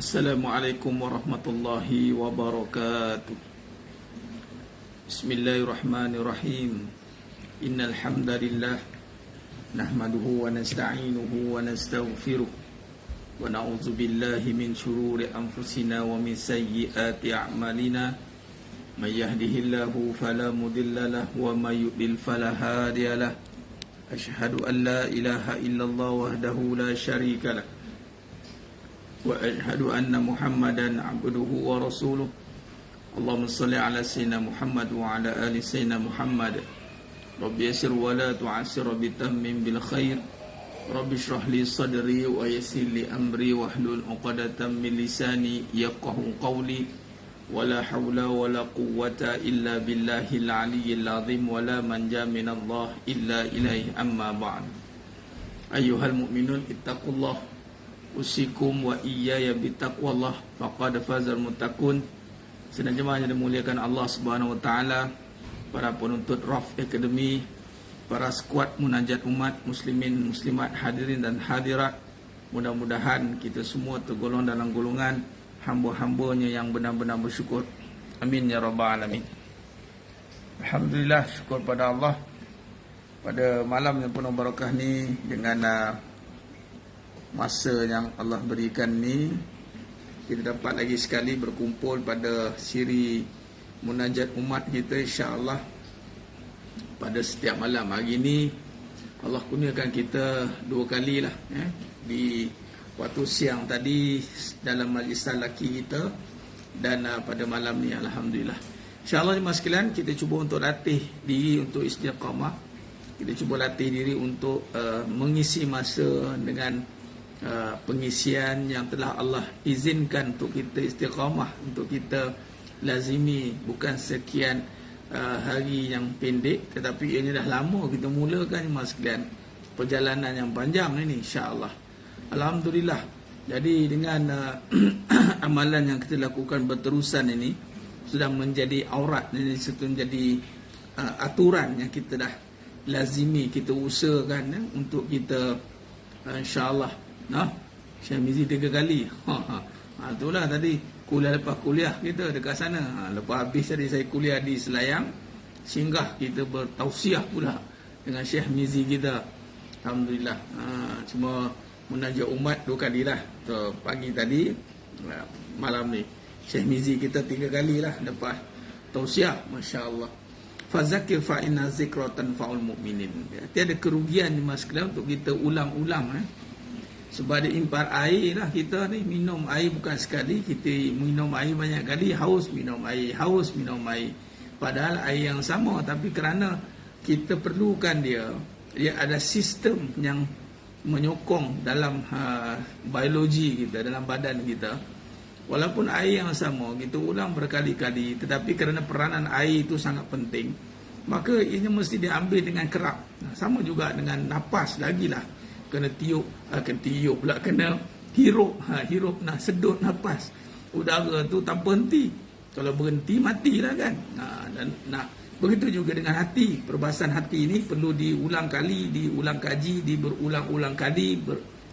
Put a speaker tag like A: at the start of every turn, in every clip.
A: Assalamualaikum warahmatullahi wabarakatuh. Bismillahirrahmanirrahim. Innal hamdalillah nahmaduhu wa nasta'inuhu wa nastaghfiruh wa na'udzu billahi min shururi anfusina wa min sayyiati a'malina. May yahdihillahu fala mudilla lahu wa may yudlil fala hadiya lahu. Asyhadu an la ilaha illallah wahdahu la syarika lahu wa asyhadu anna Muhammadan abduhu wa rasuluh. Allahumma salli ala sayyidina Muhammad wa ala ali sayyidina Muhammad. Rabbi yassir wa la tu'assir bitammim bil khair. Rabbi shrah li sadri wa yassir li amri wahlul 'uqdatam min lisani yafqahu qawli. Wala hawla wala quwwata illa billahil aliyyil azim wa la manja minallah illa ilaihi amma ba'd. Ayyuhal mu'minun ittaqullah usikum wa iyaya bitaqwallah faqad fazal muttaqun. Sedang jemaah yang dimuliakan Allah Subhanahu wa taala, para penuntut Raf Academy, para skuad munajat umat muslimin muslimat hadirin dan hadirat, mudah-mudahan kita semua tergolong dalam golongan hamba-hambanya yang benar-benar bersyukur. Amin ya rabbal alamin. Alhamdulillah, syukur pada Allah pada malam yang penuh barakah ni, dengan masa yang Allah berikan ni, kita dapat lagi sekali berkumpul pada siri munajat umat kita, insya-Allah pada setiap malam. Hari ni Allah kurniakan kita dua kali lah, di waktu siang tadi dalam majlis lelaki kita, dan pada malam ni alhamdulillah. Insya-Allah jemaah sekalian, kita cuba untuk latih diri untuk istiqamah. Kita cuba latih diri untuk mengisi masa dengan pengisian yang telah Allah izinkan untuk kita istiqamah, untuk kita lazimi. Bukan sekian hari yang pendek, tetapi ini dah lama kita mulakan mas sekalian, perjalanan yang panjang ini, insya-Allah. Alhamdulillah. Jadi dengan amalan yang kita lakukan berterusan ini sudah menjadi aurat, ini sudah menjadi aturan yang kita dah lazimi, kita usahakan untuk kita insya-Allah. Syekh Mizi 3 kali. Itulah tadi kuliah lepas kuliah kita dekat sana. Lepas habis tadi saya kuliah di Selayang, singgah kita bertausiah pula dengan Syekh Mizi kita. Alhamdulillah. Cuma munajat umat 2 kali lah. So, pagi tadi, malam ni Syekh Mizi kita 3 kali lah lepas tausiah. Masya-Allah. Fazakir fa inna zikra tanfa'ul mu'minin. Tiada kerugian mas sekalian untuk kita ulang-ulang. Sebab dia impar air lah kita ni. Minum air bukan sekali, kita minum air banyak kali, haus minum air, haus minum air. Padahal air yang sama, tapi kerana kita perlukan dia ada sistem yang menyokong dalam biologi kita, dalam badan kita. Walaupun air yang sama, kita ulang berkali-kali, tetapi kerana peranan air itu sangat penting, maka ini mesti diambil dengan kerap. Sama juga dengan nafas lagilah. Kena tiup pula, kena hirup, hirup sedut nafas. Udara tu tanpa henti. Kalau berhenti matilah kan. Dan begitu juga dengan hati. Perbahasan hati ini perlu diulang kaji, berulang-ulang kali,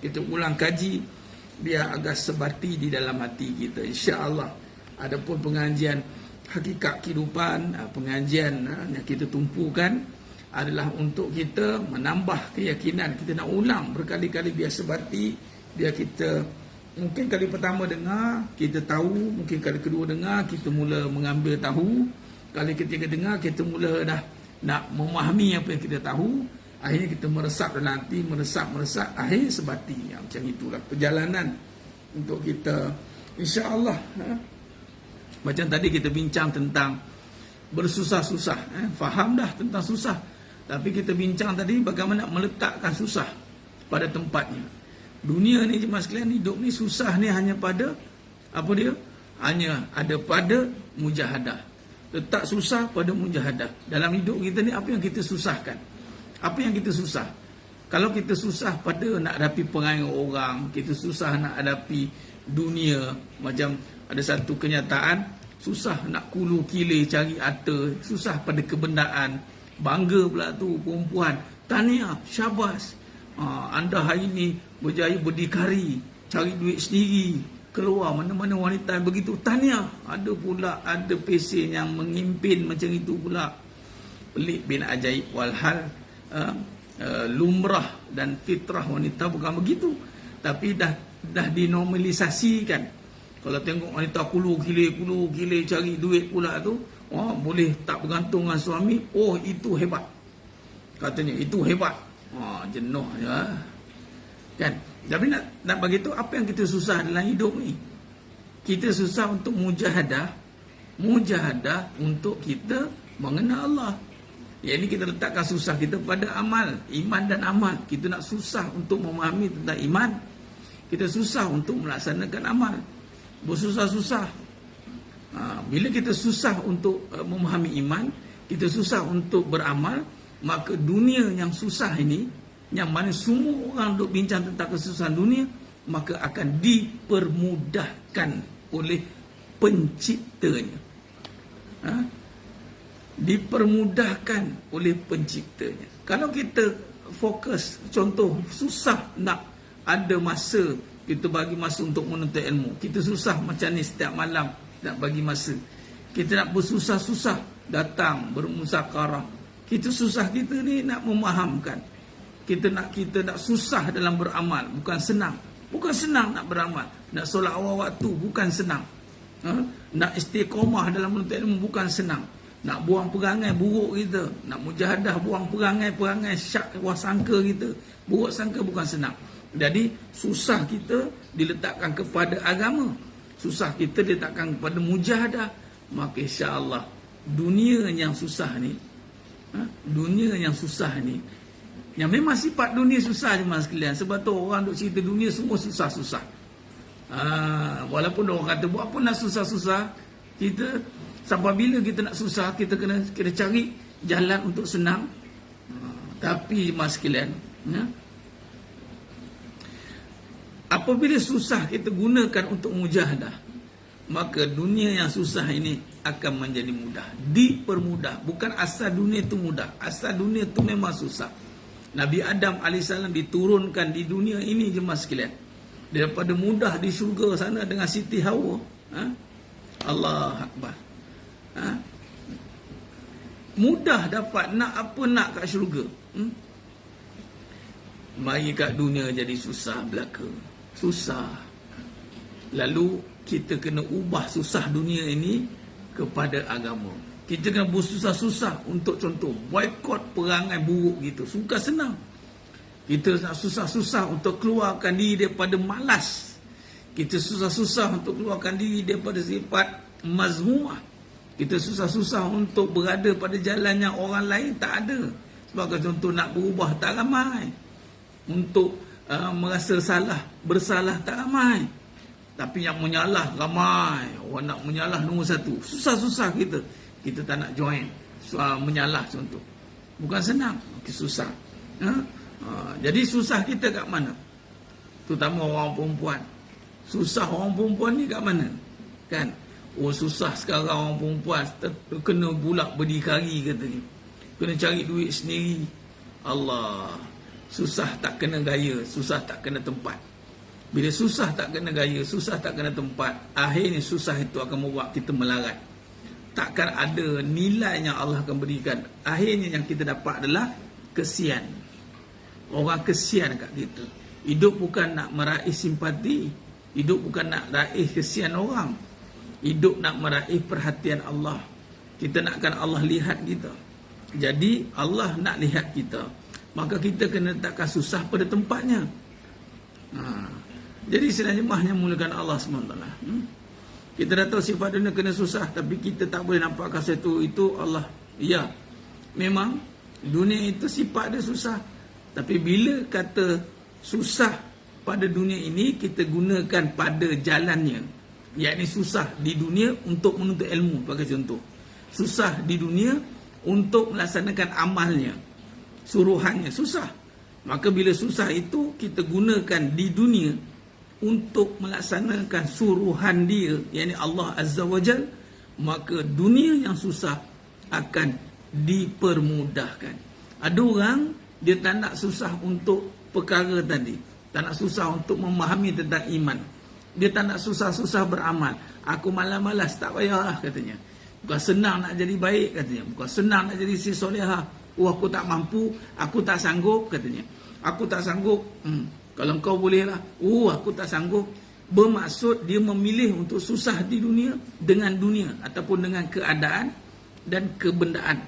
A: kita ulang kaji biar agak sebati di dalam hati kita, insya-Allah. Adapun pengajian hakikat kehidupan, pengajian yang kita tumpukan adalah untuk kita menambah keyakinan. Kita nak ulang berkali-kali biar sebati, biar kita mungkin kali pertama dengar kita tahu, mungkin kali kedua dengar kita mula mengambil tahu, kali ketiga dengar kita mula dah nak memahami apa yang kita tahu, akhirnya kita meresap dalam hati, meresap, akhirnya sebati. Macam itulah perjalanan untuk kita, insya-Allah. Macam tadi kita bincang tentang bersusah-susah, faham dah tentang susah. Tapi kita bincang tadi bagaimana meletakkan susah pada tempatnya. Dunia ni jemaah sekalian, hidup ni susah ni hanya pada apa dia? Hanya ada pada mujahadah. Letak susah pada mujahadah. Dalam hidup kita ni apa yang kita susahkan? Apa yang kita susah? Kalau kita susah pada nak hadapi perangai orang, kita susah nak hadapi dunia, macam ada satu kenyataan, susah nak kulu kile cari harta, susah pada kebendaan. Bangga pula tu perempuan, tahniah, syabas, anda hari ni berjaya berdikari, cari duit sendiri, keluar mana-mana wanita begitu tahniah. Ada pula ada pesen yang mengimpin macam itu pula. Pelik bin ajaib, walhal lumrah dan fitrah wanita bukan begitu, tapi dah dinormalisasikan. Kalau tengok wanita kulu gile cari duit pula tu, boleh tak bergantung dengan suami, itu hebat katanya, itu hebat. Jenuh ya kan. Tapi nak begitu, apa yang kita susah dalam hidup ni? Kita susah untuk mujahadah untuk kita mengenal Allah. Yang ini kita letakkan susah kita pada amal, iman dan amal. Kita nak susah untuk memahami tentang iman, kita susah untuk melaksanakan amal, bersusah-susah. Bila kita susah untuk memahami iman, kita susah untuk beramal, maka dunia yang susah ini, yang mana semua orang duk bincang tentang kesusahan dunia, maka akan dipermudahkan oleh penciptanya. Dipermudahkan oleh penciptanya. Kalau kita fokus, contoh susah nak ada masa, kita bagi masa untuk menuntut ilmu, kita susah macam ni setiap malam nak bagi masa, kita nak bersusah-susah datang bermuzakarah, kita susah kita ni nak memahamkan, kita nak susah dalam beramal, bukan senang nak beramal, nak solat awal waktu bukan senang, nak istiqamah dalam menuntut ilmu bukan senang, nak buang perangai buruk kita, nak mujahadah buang perangai syak wasangka kita, buruk sangka bukan senang. Jadi susah kita diletakkan kepada agama, susah kita diletakkan kepada mujahadah, maka insya-Allah dunia yang susah ni, yang memang sifat dunia susah je mas sekalian. Sebab tu orang duk cerita dunia semua susah-susah. Walaupun orang kata buat apa nak susah-susah, kita sampai bila kita nak susah, kita kena cari jalan untuk senang. Tapi mas sekalian, apabila susah kita gunakan untuk mujahadah, maka dunia yang susah ini akan menjadi mudah, dipermudah. Bukan asal dunia itu mudah, asal dunia itu memang susah. Nabi Adam AS diturunkan di dunia ini je mas sekalian, daripada mudah di syurga sana dengan Siti Hawa. Allah Akbar. Mudah dapat nak apa nak kat syurga. Mari kat dunia jadi susah belaka. Susah. Lalu kita kena ubah susah dunia ini kepada agama. Kita kena bersusah-susah untuk contoh boikot perangai buruk gitu. Suka senang. Kita nak susah-susah untuk keluarkan diri daripada malas. Kita susah-susah untuk keluarkan diri daripada sifat mazmumah. Kita susah-susah untuk berada pada jalan yang orang lain tak ada. Sebagai contoh, nak berubah tak ramai. Untuk merasa bersalah tak ramai. Tapi yang menyalah ramai. Orang nak menyalah nombor satu. Susah-susah kita. Kita tak nak join menyalah contoh. Bukan senang, susah. Jadi susah kita kat mana? Terutama orang perempuan. Susah orang perempuan ni kat mana? Kan? Susah sekarang orang perempuan kena pula berdikari kata ni. Kena cari duit sendiri. Allah. Susah tak kena gaya, susah tak kena tempat. Bila susah tak kena gaya, susah tak kena tempat, akhirnya susah itu akan membuat kita melarat. Takkan ada nilai yang Allah akan berikan. Akhirnya yang kita dapat adalah kesian. Orang kesian kat kita. Hidup bukan nak meraih simpati, hidup bukan nak raih kesian orang. Hidup nak meraih perhatian Allah. Kita nakkan Allah lihat kita. Jadi Allah nak lihat kita, maka kita kena letakkan susah pada tempatnya. Jadi sebenarnya mahnya mulakan Allah SWT. Kita dah tahu sifat dunia kena susah, tapi kita tak boleh nampak kasih itu Allah. Ya, memang dunia itu sifat dia susah. Tapi bila kata susah pada dunia ini, kita gunakan pada jalannya. Yakni susah di dunia untuk menuntut ilmu, bagi contoh. Susah di dunia untuk melaksanakan amalnya, suruhannya, susah. Maka bila susah itu kita gunakan di dunia untuk melaksanakan suruhan dia, yakni Allah Azza wa Jal, maka dunia yang susah akan dipermudahkan. Ada orang dia tak nak susah untuk perkara tadi, tak nak susah untuk memahami tentang iman, Dia tak nak susah-susah beramal. Aku malas-malas, tak payah katanya. Bukan senang nak jadi baik katanya. Bukan senang nak jadi si solehah. Aku tak mampu, aku tak sanggup katanya. Aku tak sanggup. Kalau kau boleh lah. Aku tak sanggup. Bermaksud dia memilih untuk susah di dunia dengan dunia ataupun dengan keadaan dan kebendaan.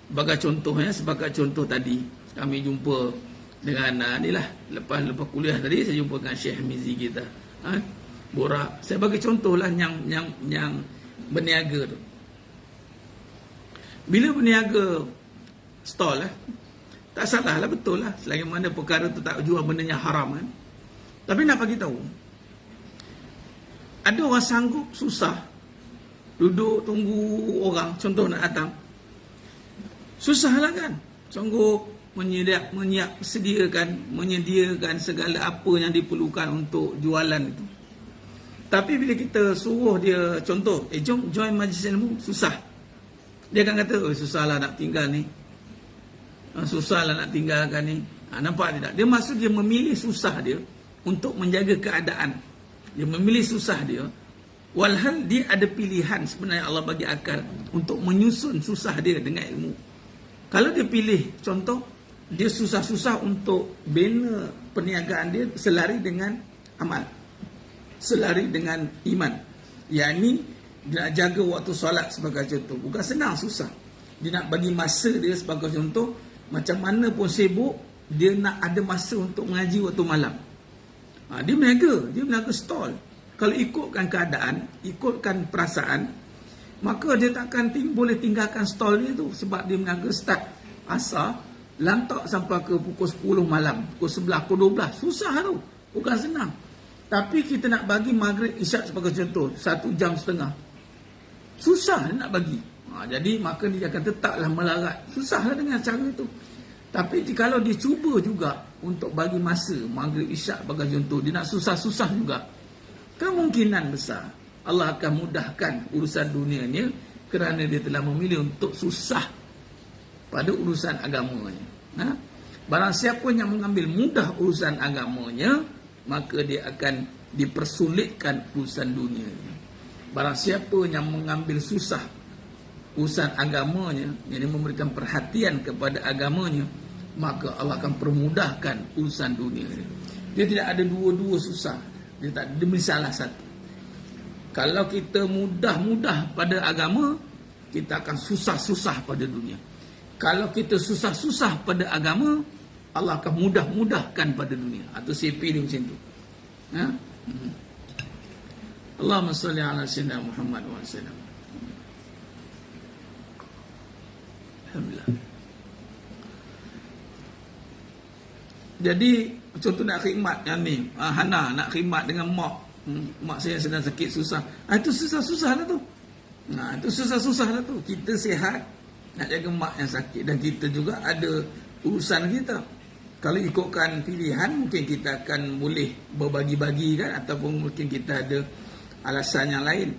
A: Sebagai contoh tadi kami jumpa dengan lepas kuliah tadi saya jumpa dengan Syekh Mizi kita. Borak. Saya bagi contoh lah yang berniaga tu. Bila berniaga stall tak salah lah, betul lah. Selagi mana perkara tu tak jual benda yang haram kan. Tapi nak bagi tahu, ada orang sanggup susah duduk tunggu orang, contoh nak datang. Susah lah kan. Sanggup menyediakan segala apa yang diperlukan untuk jualan itu. Tapi bila kita suruh dia, contoh, jom join majlis ilmu, susah. Dia akan kata, susah lah nak tinggal ni. Susah lah nak tinggalkan ni. Nampak tidak? Dia maksud dia memilih susah dia untuk menjaga keadaan. Dia memilih susah dia. Walhal dia ada pilihan sebenarnya, Allah bagi akal untuk menyusun susah dia dengan ilmu. Kalau dia pilih, contoh, dia susah-susah untuk bina perniagaan dia selari dengan amal, selari dengan iman. Yang ini dia nak jaga waktu solat sebagai contoh. Bukan senang, susah. Dia nak bagi masa dia sebagai contoh. Macam mana pun sibuk, dia nak ada masa untuk mengaji waktu malam. Dia berniaga stall. Kalau ikutkan keadaan, ikutkan perasaan, maka dia takkan boleh tinggalkan stall dia tu. Sebab dia berniaga start asar, lantak sampai ke pukul 10 malam, pukul 11, pukul 12. Susah tu, bukan senang. Tapi kita nak bagi maghrib isyak sebagai contoh, 1 jam setengah. Susah nak bagi. Jadi maka dia akan tetaplah melarat. Susahlah dengan cara itu. Tapi kalau dia cuba juga untuk bagi masa maghrib isyak sebagai contoh, dia nak susah-susah juga, kemungkinan besar Allah akan mudahkan urusan dunianya kerana dia telah memilih untuk susah pada urusan agamanya. Barang siapa yang mengambil mudah urusan agamanya, maka dia akan dipersulitkan urusan dunianya. Barang siapa yang mengambil susah urusan agamanya, yang memberikan perhatian kepada agamanya, maka Allah akan permudahkan urusan dunia. Dia tidak ada dua-dua susah. Dia tak demi salah satu. Kalau kita mudah-mudah pada agama, kita akan susah-susah pada dunia. Kalau kita susah-susah pada agama, Allah akan mudah-mudahkan pada dunia. Atau CP dia macam tu. Allahumma salli ala sayyidina Muhammad wa sallam. Alhamdulillah. Jadi contoh nak khidmat yang ni, Hana nak khidmat dengan mak saya sedang sakit susah. Itu susah-susah lah tu. Itu susah-susah lah tu. Kita sihat nak jaga mak yang sakit, dan kita juga ada urusan kita. Kalau ikutkan pilihan, mungkin kita akan boleh berbagi-bagi kan, ataupun mungkin kita ada alasan yang lain.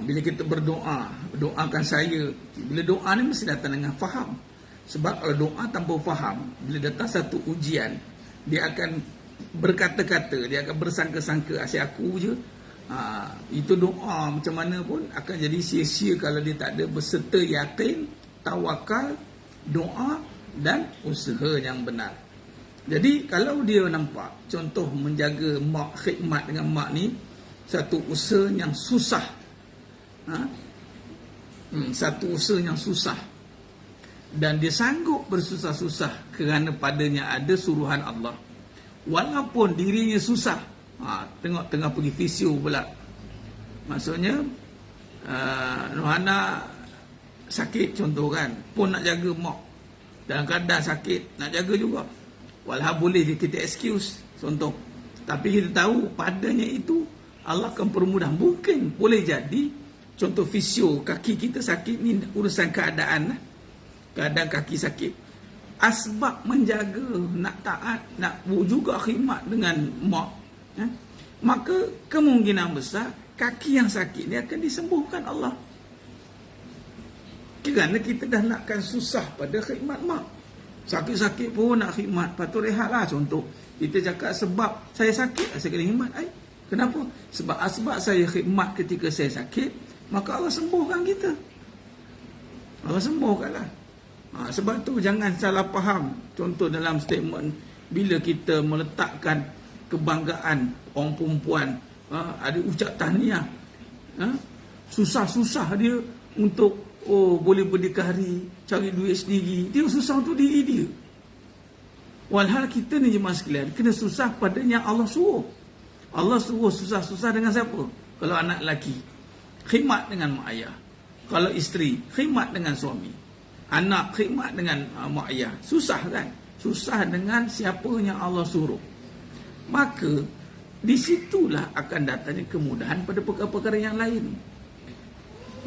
A: Bila kita berdoa, doakan saya. Bila doa ni mesti datang dengan faham. Sebab kalau doa tanpa faham, bila datang satu ujian, dia akan berkata-kata, dia akan bersangka-sangka, asyik aku je. Itu doa macam mana pun akan jadi sia-sia kalau dia tak ada berserta yakin, tawakal, doa dan usaha yang benar. Jadi kalau dia nampak contoh menjaga mak, khidmat dengan mak ni satu usaha yang susah, satu usaha yang susah, dan dia sanggup bersusah-susah kerana padanya ada suruhan Allah, walaupun dirinya susah. Tengok tengah pergi fisio pula, maksudnya Nuhana sakit contoh kan, pun nak jaga mak dalam keadaan sakit, nak jaga juga. Walau boleh kita excuse contoh, tapi kita tahu padanya itu Allah akan permudah. Mungkin boleh jadi contoh fisio, kaki kita sakit ni urusan keadaan, keadaan kaki sakit, asbab menjaga, nak taat, nak juga khidmat dengan mak, maka kemungkinan besar kaki yang sakit ni akan disembuhkan Allah, kerana kita dah nakkan susah pada khidmat mak. Sakit-sakit pun nak khidmat, patut rehatlah. Contoh kita cakap sebab saya sakit, saya kena khidmat, Kenapa? Sebab saya khidmat ketika saya sakit, maka Allah sembuhkan kita. Allah sembuhkanlah. Sebab tu jangan salah faham. Contoh dalam statement, bila kita meletakkan kebanggaan orang perempuan, ada ucap tahniah, susah-susah dia untuk boleh berdikari, cari duit sendiri. Dia susah untuk diri dia. Walhal kita ni jemaah sekalian, kena susah pada yang Allah suruh. Allah suruh susah-susah dengan siapa? Kalau anak lelaki, khidmat dengan mak ayah. Kalau isteri, khidmat dengan suami. Anak, khidmat dengan mak ayah. Susah kan? Susah dengan siapa yang Allah suruh. Maka, disitulah akan datangnya kemudahan pada perkara-perkara yang lain.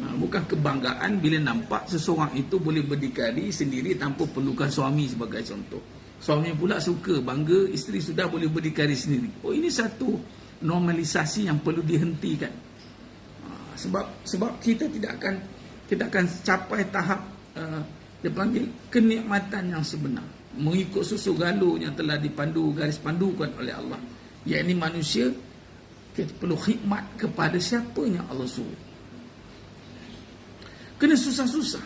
A: Bukan kebanggaan bila nampak seseorang itu boleh berdikari sendiri tanpa perlukan suami sebagai contoh. Suami pula suka, bangga, isteri sudah boleh berdikari sendiri. Ini satu normalisasi yang perlu dihentikan. Sebab kita tidak akan capai tahap dia panggil kenikmatan yang sebenar, mengikut susu galur yang telah dipandu, garis pandukan oleh Allah. Yakni manusia kita perlu khidmat kepada siapa yang Allah suruh. Kena susah-susah.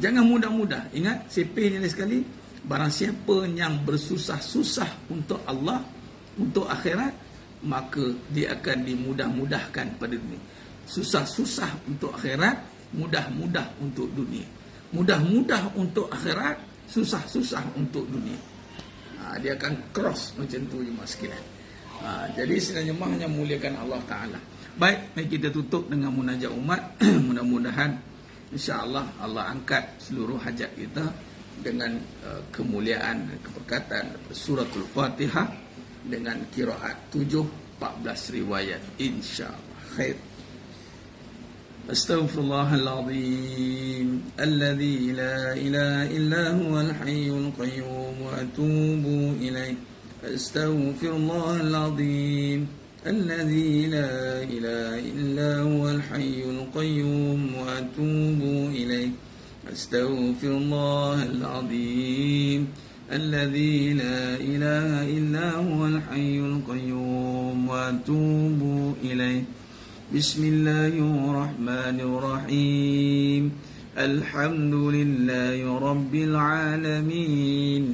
A: Jangan mudah-mudah. Ingat, sepihnya sekali, barang siapa yang bersusah-susah untuk Allah, untuk akhirat, maka dia akan dimudah-mudahkan pada dunia. Susah-susah untuk akhirat, mudah-mudah untuk dunia. Mudah-mudah untuk akhirat, susah-susah untuk dunia. Dia akan cross macam tu jemaah sekalian. Jadi sebenarnya jemaah hanya muliakan Allah Ta'ala. Baik, mari kita tutup dengan munajat umat. Mudah-mudahan insya-Allah Allah angkat seluruh hajat kita dengan kemuliaan dan keberkatan suratul Fatihah dengan qiraat 7-14 riwayat insya-Allah. Khair. Astaghfirullahalazim alladzi la ilaha illa huwal hayyul qayyum wa atubu ilaih. Astaghfirullahalazim الذي لا إله إلا هو الحي القيوم وأتوب إليه أستغفر الله العظيم الذي لا إله إلا هو الحي القيوم وأتوب إليه بسم الله الرحمن الرحيم الحمد لله رب العالمين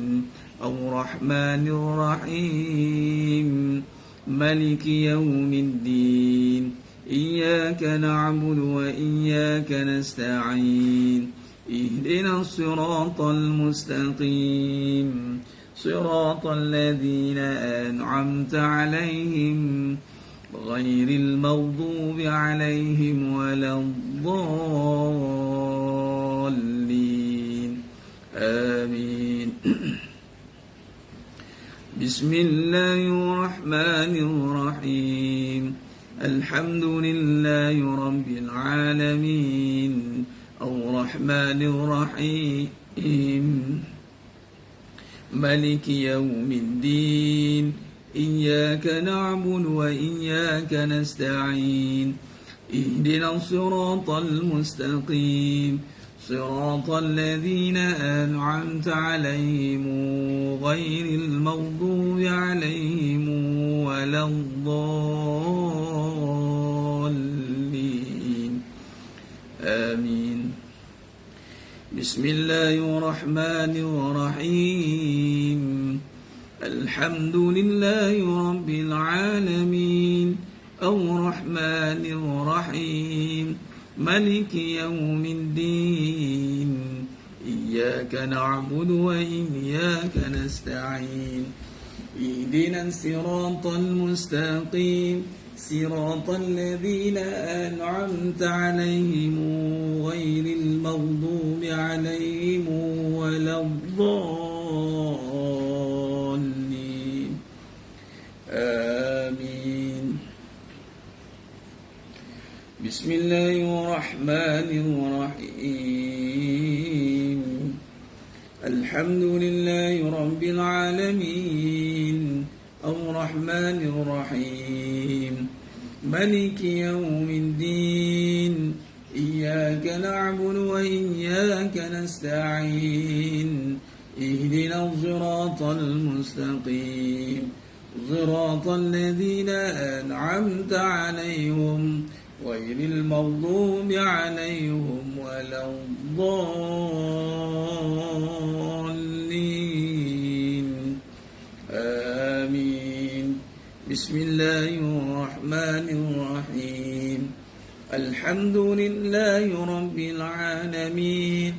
A: الرحمن الرحيم ملك يوم الدين إياك نعبد وإياك نستعين اهدنا الصراط المستقيم صراط الذين أنعمت عليهم غير المغضوب عليهم ولا الضالين آمين بسم الله الرحمن الرحيم الحمد لله رب العالمين الرحمن الرحيم ملك يوم الدين إياك نعبد وإياك نستعين اهدنا الصراط المستقيم صراط الذين أنعمت عليهم غير المغضوب عليهم ولا الضالين آمين بسم الله الرحمن الرحيم الحمد لله رب العالمين الرحمن الرحيم ملك يوم الدين إياك نعبد وإياك نستعين اهدنا الصراط المستقيم صراط الذين أنعمت عليهم غير المغضوب عليهم ولا الضالين آمين بسم الله الرحمن الرحيم الحمد لله رب العالمين الرحمن الرحيم ملك يوم الدين إياك نعبد وإياك نستعين اهدنا الصراط المستقيم صراط الذين أنعمت عليهم غير المغضوب عليهم ولا الضالين آمين. بسم الله الرحمن الرحيم. الحمد لله رب العالمين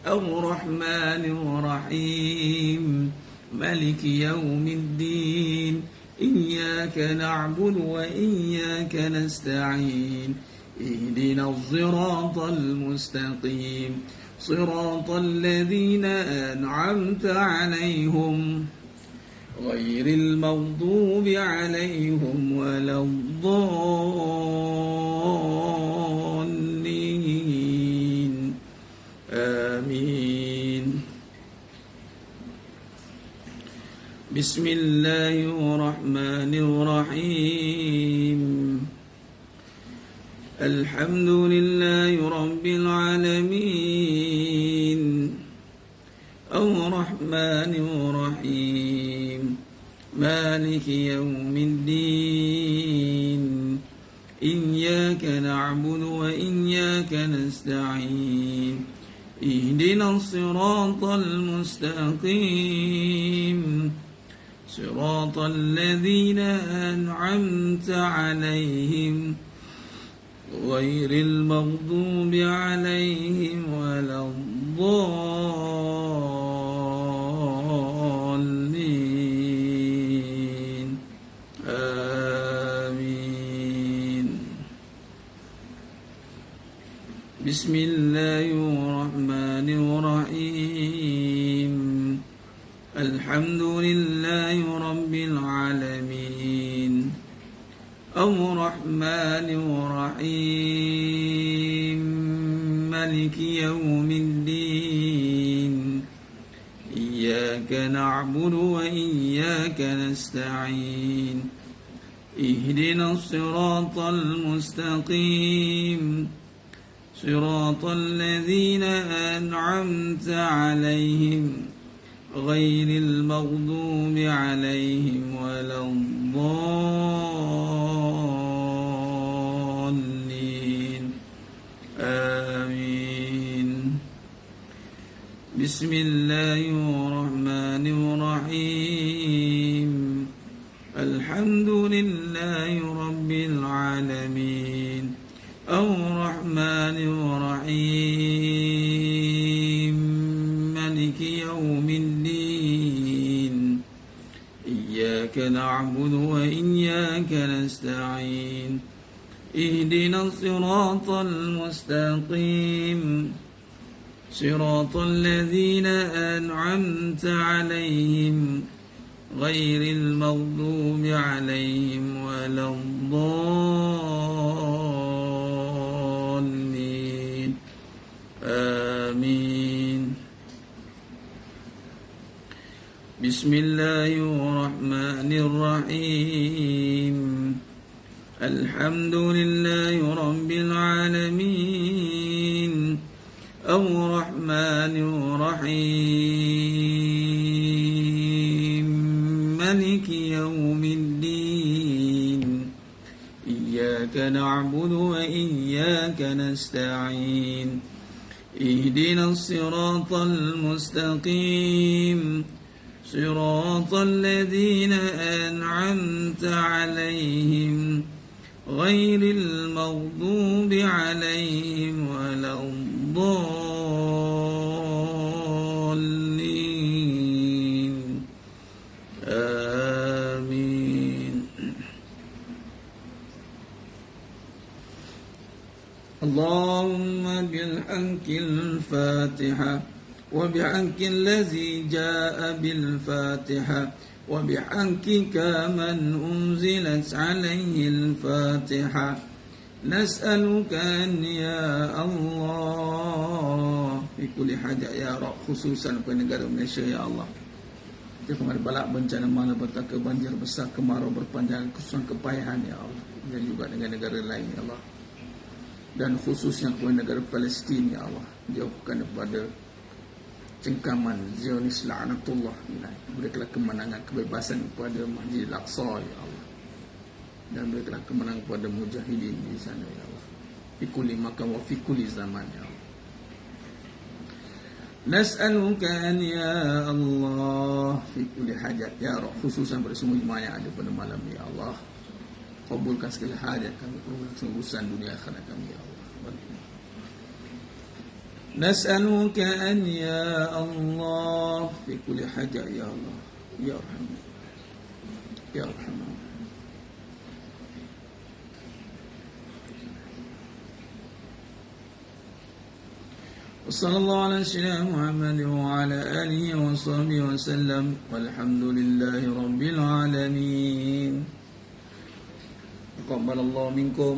A: الرحمن الرحيم مالك يوم الدين إياك نعبد وإياك نستعين اهدنا الصراط المستقيم صراط الذين أنعمت عليهم غير المغضوب عليهم ولا الضالين آمين. بسم الله الرحمن الرحيم. الحمد لله رب العالمين الرحمن الرحيم مالك يوم الدين إياك نعبد وإياك نستعين اهدنا الصراط المستقيم صراط الذين أنعمت عليهم غير المغضوب عليهم ولا الضالين آمين. بسم الله الرحمن الرحيم. الحمد لله رب العالمين الرحمن الرحيم مالك يوم الدين إياك نعبد وإياك نستعين اهدنا الصراط المستقيم صراط الذين أنعمت عليهم غير المغضوب عليهم ولا الضالين آمين. بسم الله الرحمن الرحيم. الحمد لله رب العالمين الرحمن الرحيم مالك يوم الدين إياك نعبد وإياك نستعين اهدنا الصراط المستقيم صراط الذين أنعمت عليهم غير المغضوب عليهم ولا الضالين آمين. بسم الله الرحمن الرحيم. الحمد لله رب العالمين الرحمن الرحيم مالك يوم الدين إياك نعبد وإياك نستعين اهدنا الصراط المستقيم صراط الذين أنعمت عليهم غير المغضوب عليهم ولا الضالين آمين. اللهم بالحق الفاتحة وبحق الذي جاء بالفاتحة وبحقك من أنزلت عليه الفاتحة نسألك أن يا الله في كل حاجة يا رب خصوصا في negara Malaysia ya Allah. Kemari balak bencana malapetaka banjir besar kemarau berpanjangan khususnya kepayahan ya Allah dan juga dengan negara lain ya Allah dan khususnya kepada negara Palestin ya Allah jauhkan daripada cengkaman Zionis la'natullah ilaih. Berikanlah kemenangan kebebasan kepada Masjid Al-Aqsa ya Allah, dan berikanlah kemenangan kepada mujahidin di sana ya Allah, fi kulli makan wa fi kulli zaman ya Allah. Nas'aluka an ya Allah fi kulli hajat ya Rabb, khususan pada semua jemaah yang ada pada malam ya Allah. Kabulkan segala hajat kami, kabulkan urusan dunia akhirat kami ya Allah. Nas'aluka an ya Allah fi kulli hajat ya Allah ya Rahman ya Rahman. وصلى الله على سيدنا محمد وعلى آله وصحبه وسلم والحمد لله رب العالمين. تقبل الله منكم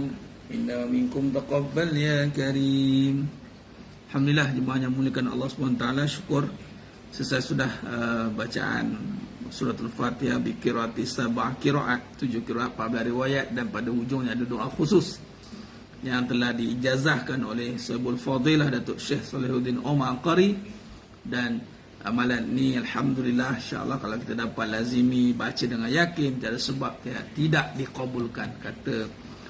A: inna minkum taqabbal ya karim. Alhamdulillah, jemaah yang muliakan Allah SWT, syukur selesai sudah bacaan surat Al-Fatihah bi qiraati sab'ah qiraat, 7 qiraat, 14 riwayat, dan pada hujungnya ada doa khusus yang telah diijazahkan oleh Sahibul Fadilah Datuk Syekh Salihuddin Omar Qari. Dan amalan ni alhamdulillah, insya-Allah kalau kita dapat lazimi baca dengan yakin, tiada sebab tidak dikabulkan. Kata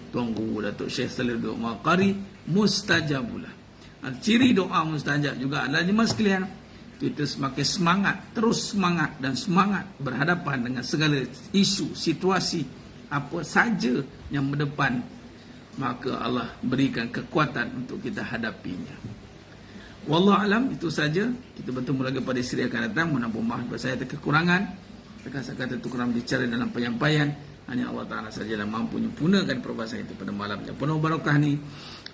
A: Tuan Guru Datuk Syekh Salihuddin Omar Qari, mustajabulah. Ciri doa mustajab juga adalah jemaah sekalian, kita semakin semangat, terus semangat dan semangat berhadapan dengan segala isu, situasi apa saja yang berdepan, maka Allah berikan kekuatan untuk kita hadapinya. Wallahu alam, itu saja. Kita bertemu lagi pada siri akan datang. Mohon maaf kepada saya ada kekurangan. Kata-kata itu kurang bicara dalam penyampaian. Hanya Allah Ta'ala saja yang mampu menyempurnakan perbahasan itu pada malamnya penuh barakah ni.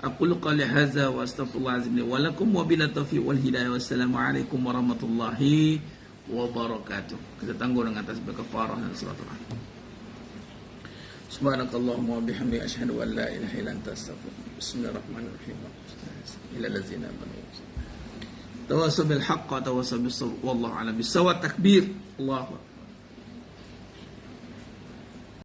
A: Aqulu qali hadza wa astaghfirullahalazim wa lakum wa bila taufiq wal hidayah. Wassalamualaikum warahmatullahi wabarakatuh. Kita tangguh dengan tasbih kafarah dan silaturahmi. Subhanakallahumma wa bihamdika asyhadu an la ilaha illa anta astaghfiruka. Bismillahirrahmanirrahim. Ila allazina amanu. Tawassaw bil haqq wa tawassaw bis sabr. Wallahu a'lam bis-shawab. Takbir. Allahu akbar.